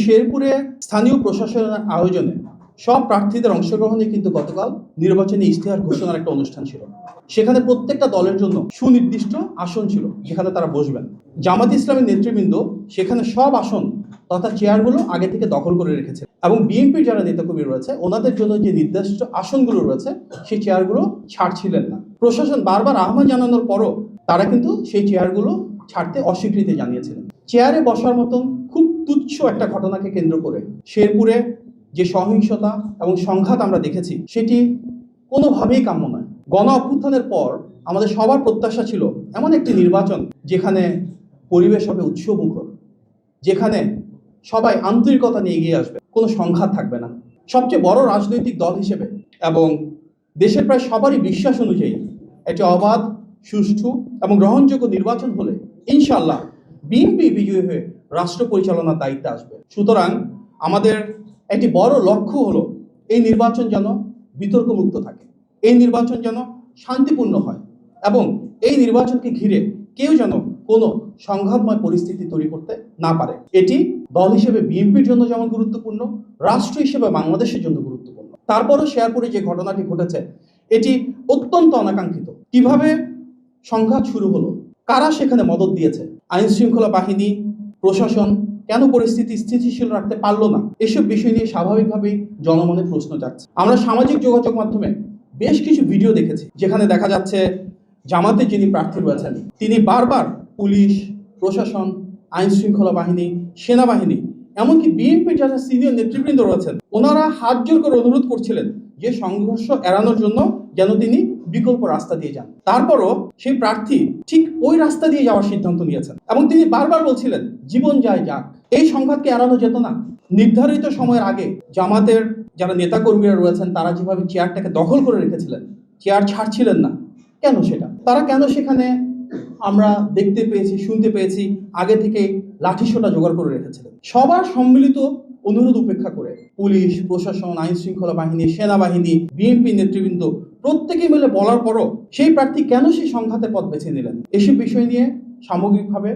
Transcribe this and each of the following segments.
শেরপুরে স্থানীয় প্রশাসনের আয়োজনে সব প্রার্থীদের অংশগ্রহণে কিন্তু গতকাল নির্বাচনী ইশতেহার ঘোষণার একটা অনুষ্ঠান ছিল। সেখানে প্রত্যেকটা দলের জন্য সুনির্দিষ্ট আসন ছিল যেখানে তারা বসবেন। জামাত ইসলামের নেতৃবৃন্দ সেখানে সব আসন তথা চেয়ারগুলো আগে থেকে দখল করে রেখেছে এবং বিএনপির যারা নেতাকর্মী রয়েছে ওনাদের জন্য যে নির্দিষ্ট আসনগুলো রয়েছে সেই চেয়ারগুলো ছাড়ছিলেন না। প্রশাসন বারবার আহ্বান জানানোর পরও তারা কিন্তু সেই চেয়ারগুলো ছাড়তে অস্বীকৃতি জানিয়েছিলেন। চেয়ারে বসার মতন খুব তুচ্ছ একটা ঘটনাকে কেন্দ্র করে শেরপুরে যে সহিংসতা এবং সংঘাত আমরা দেখেছি সেটি কোনোভাবেই কাম্য নয়। গণ অভ্যুত্থানের পর আমাদের সবার প্রত্যাশা ছিল এমন একটি নির্বাচন যেখানে পরিবেশ হবে উৎসবমুখর, যেখানে সবাই আন্তরিকতা নিয়ে এগিয়ে আসবে, কোনো সংঘাত থাকবে না। সবচেয়ে বড় রাজনৈতিক দল হিসেবে এবং দেশের প্রায় সবারই বিশ্বাস অনুযায়ী একটি অবাধ, সুষ্ঠু এবং গ্রহণযোগ্য নির্বাচন হলে ইনশাআল্লাহ বিএনপি বিজয়ী হয়ে রাষ্ট্র পরিচালনার দায়িত্বে আসবে। সুতরাং আমাদের একটি বড় লক্ষ্য হলো এই নির্বাচন যেন বিতর্কমুক্ত থাকে, এই নির্বাচন যেন শান্তিপূর্ণ হয় এবং এই নির্বাচনকে ঘিরে কেউ যেন কোনো সংঘাতময় পরিস্থিতি তৈরি করতে না পারে। এটি দল হিসেবে বিএনপির জন্য যেমন গুরুত্বপূর্ণ, রাষ্ট্র হিসেবে বাংলাদেশের জন্য গুরুত্বপূর্ণ। তারপরও শেরপুরে যে ঘটনাটি ঘটেছে এটি অত্যন্ত অনাকাঙ্ক্ষিত। কিভাবে সংঘাত শুরু হলো, কারা সেখানে মদদ দিয়েছে, আইন শৃঙ্খলা বাহিনী, প্রশাসন কেন পরিস্থিতি স্থিতিশীল রাখতে পারলো না, এসব বিষয় নিয়ে স্বাভাবিকভাবেই জনমনে প্রশ্ন যাচ্ছে। আমরা সামাজিক যোগাযোগ মাধ্যমে বেশ কিছু ভিডিও দেখেছি যেখানে দেখা যাচ্ছে জামাতের যিনি প্রার্থী রয়েছেন তিনি বারবার পুলিশ, প্রশাসন, আইন শৃঙ্খলা বাহিনী, সেনাবাহিনী, এমনকি বিএনপির যারা সিনিয়র নেতৃবৃন্দ রয়েছেন ওনারা হাত জোর করে অনুরোধ করছিলেন যে সংঘর্ষ এড়ানোর জন্য যেন তিনি বিকল্প রাস্তা দিয়ে যান। তারপরও সেই প্রার্থী ঠিক ওই রাস্তা দিয়ে যাওয়ার সিদ্ধান্ত নিয়েছেন এবং তিনি বারবার বলছিলেন জীবন যায় যাক, এই সংঘাতকে এড়ানো যেত না। নির্ধারিত সময়ের আগে জামাতের যারা নেতাকর্মীরা রয়েছেন তারা যেভাবে চেয়ারটাকে দখল করে রেখেছিলেন, চেয়ার ছাড়ছিলেন না, কেন সেটা? তারা কেন সেখানে আমরা দেখতে পেয়েছি, শুনতে পেয়েছি আগে থেকে লাঠিসোঁটা জোগাড় করে রেখেছিলেন? সবার সম্মিলিত অনুরোধ উপেক্ষা করে পুলিশ, প্রশাসন, আইন শৃঙ্খলা বাহিনী, সেনাবাহিনী, বিএনপি নেতৃবৃন্দ প্রত্যেকে মিলে বলার পরও সেই প্রার্থী কেন সেই সংঘাতের পথ বেছে নিলেন? এসব বিষয় নিয়ে সামগ্রিকভাবে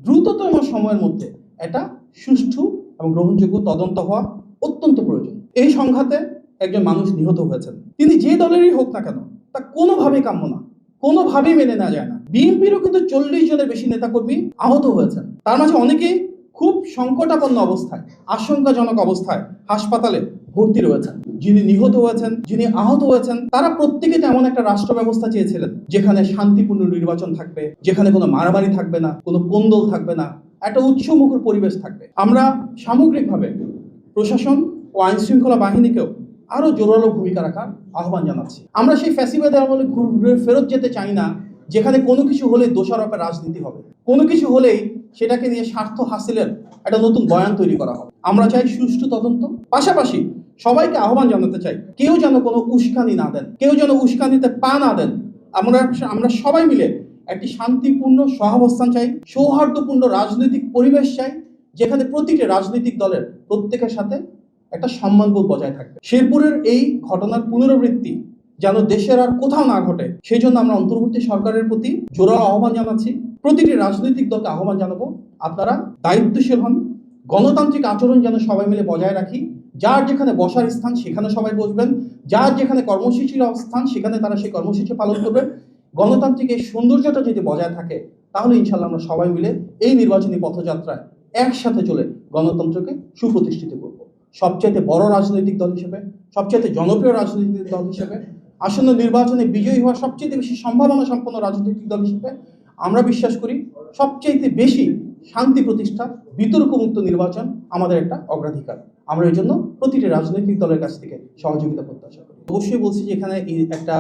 দ্রুততম সময়ের মধ্যে এটা সুষ্ঠু এবং গ্রহণযোগ্য তদন্ত হওয়া অত্যন্ত প্রয়োজন। এই সংঘাতে একজন মানুষ নিহত হয়েছেন, তিনি যে দলেরই হোক না কেন তা কোনোভাবেই কাম্য না, কোনোভাবেই মেনে নেওয়া যায় না। বিএনপিরও কিন্তু 40 জনের বেশি নেতাকর্মী আহত হয়েছেন, তার মাঝে অনেকেই খুব সংকটাপন্ন অবস্থায়, আশঙ্কাজনক অবস্থায় হাসপাতালে ভর্তি রয়েছেন। যিনি নিহত হয়েছেন, যিনি আহত হয়েছেন, তারা প্রত্যেকে তেমন একটা রাষ্ট্র ব্যবস্থা চেয়েছিলেন যেখানে শান্তিপূর্ণ নির্বাচন থাকবে, যেখানে কোনো মারামারি থাকবে না, কোনো কোন্দল থাকবে না, একটা উৎসবমুখর পরিবেশ থাকবে। আমরা সামগ্রিকভাবে প্রশাসন ও আইন শৃঙ্খলা বাহিনীকেও আরো জোরালো ভূমিকা রাখার আহ্বান জানাচ্ছি। আমরা সেই ফ্যাসিবাদের আমলে ঘুরে ফেরত যেতে চাই না যেখানে কোনো কিছু হলে দোষারোপের রাজনীতি হবে, কোনো কিছু হলেই সেটাকে নিয়ে স্বার্থ হাসিলের একটা নতুন বয়ান তৈরি করা হবে। আমরা চাই সুষ্ঠু তদন্ত, পাশাপাশি সবাইকে আহ্বান জানাতে চাই কেউ যেন কোনো উস্কানি না দেন, কেউ যেন উস্কানিতে পা না দেন। আমরা সবাই মিলে একটি শান্তিপূর্ণ সহাবস্থান চাই, সৌহার্দ্যপূর্ণ রাজনৈতিক পরিবেশ চাই যেখানে প্রতিটি রাজনৈতিক দলের প্রত্যেকের সাথে একটা সম্মানবোধ বজায় থাকবে। শেরপুরের এই ঘটনার পুনরাবৃত্তি যেন দেশের আর কোথাও না ঘটে সেই জন্য আমরা অন্তর্বর্তী সরকারের প্রতি জোরালো আহ্বান জানাচ্ছি। প্রতিটি রাজনৈতিক দলকে আহ্বান জানাবো আপনারা দায়িত্বশীল হন, গণতান্ত্রিক আচরণ যেন সবাই মিলে বজায় রাখি। যার যেখানে বসার স্থান সেখানে সবাই বসবেন, যার যেখানে কর্মসূচির অবস্থান সেখানে তারা সেই কর্মসূচি পালন করবেন। গণতান্ত্রিক এই সৌন্দর্যটা যদি বজায় থাকে তাহলে ইনশাল্লাহ আমরা সবাই মিলে এই নির্বাচনী পথযাত্রায় একসাথে চলে গণতন্ত্রকে সুপ্রতিষ্ঠিত করব। সবচাইতে বড় রাজনৈতিক দল হিসেবে, সবচাইতে জনপ্রিয় রাজনৈতিক দল হিসেবে, আসন্ন নির্বাচনে বিজয়ী হওয়ার সবচেয়ে বেশি সম্ভাবনা সম্পন্ন রাজনৈতিক দল হিসেবে আমরা বিশ্বাস করি সবচাইতে বেশি শান্তি প্রতিষ্ঠা, বিতর্কমুক্ত নির্বাচন আমাদের একটা অগ্রাধিকার। আমরা এই জন্য প্রতিটি রাজনৈতিক দলের কাছ থেকে সহযোগিতা প্রত্যাশা করি। অবশ্যই বলছি যে এখানে একটা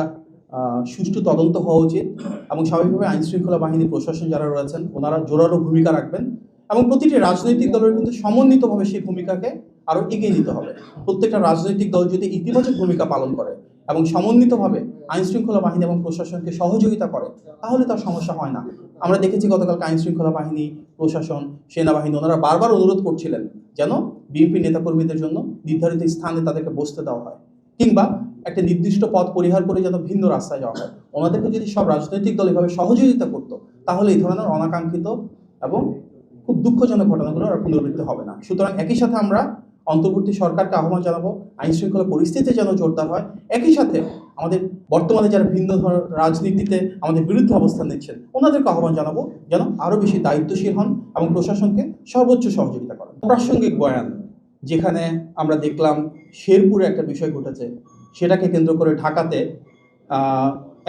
সুষ্ঠু তদন্ত হওয়া উচিত এবং স্বাভাবিকভাবে আইন শৃঙ্খলা বাহিনী, প্রশাসন যারা রয়েছেন ওনারা জোরালো ভূমিকা রাখবেন এবং প্রতিটি রাজনৈতিক দলের কিন্তু সমন্বিতভাবে সেই ভূমিকাকে আরো এগিয়ে নিতে হবে। প্রত্যেকটা রাজনৈতিক দল যদি ইতিবাচক ভূমিকা পালন করে এবং সমন্বিতভাবে আইন শৃঙ্খলা বাহিনী এবং প্রশাসনকে সহযোগিতা করে তাহলে তার সমস্যা হয় না। আমরা দেখেছি গতকাল আইন শৃঙ্খলা বাহিনী, প্রশাসন, সেনাবাহিনী ওনারা বারবার অনুরোধ করছিলেন যেন বিএনপি নেতাকর্মীদের জন্য নির্ধারিত স্থানে তাদেরকে বসতে দেওয়া হয় কিংবা একটা নির্দিষ্ট পথ পরিহার করে যেন ভিন্ন রাস্তায় যাওয়া হয়। ওনাদেরকে যদি সব রাজনৈতিক দল এভাবে সহযোগিতা করতো তাহলে এই ধরনের অনাকাঙ্ক্ষিত এবং খুব দুঃখজনক ঘটনাগুলো আর পুনরাবৃত্তি হবে না। সুতরাং একই সাথে আমরা অন্তর্বর্তী সরকারকে আহ্বান জানাবো আইন শৃঙ্খলা পরিস্থিতি যেন জোরদার হয়। একই সাথে আমাদের বর্তমানে যারা ভিন্ন ধরনের রাজনীতিতে আমাদের বিরুদ্ধে অবস্থান নিচ্ছেন ওনাদেরকে আহ্বান জানাবো যেন আরও বেশি দায়িত্বশীল হন এবং প্রশাসনকে সর্বোচ্চ সহযোগিতা করেন। অপ্রাসঙ্গিক বয়ান, যেখানে আমরা দেখলাম শেরপুরে একটা বিষয় ঘটেছে, সেটাকে কেন্দ্র করে ঢাকাতে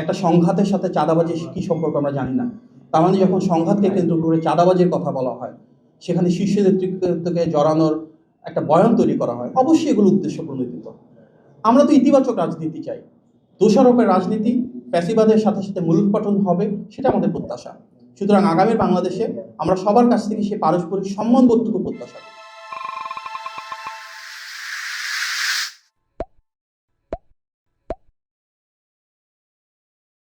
একটা সংঘাতের সাথে চাঁদাবাজির কী সম্পর্ক আমরা জানি না। তার মানে যখন সংঘাতকে কেন্দ্র করে চাঁদাবাজির কথা বলা হয়, সেখানে শীর্ষ নেতৃত্বকে জড়ানোর একটা বয়ান তৈরি করা হয়, অবশ্যই এগুলো উদ্দেশ্য প্রণোদিত। আমরা তো ইতিবাচক রাজনীতি চাই, দোষারোপের রাজনীতি, ফ্যাসিবাদের সাথে সাথে মূলোৎপাটন হবে, সেটা আমাদের প্রত্যাশা। সুতরাং আগামী বাংলাদেশে আমরা সবার কাছ থেকে সেই পারস্পরিক সম্মানবোধটুকু প্রত্যাশা করি।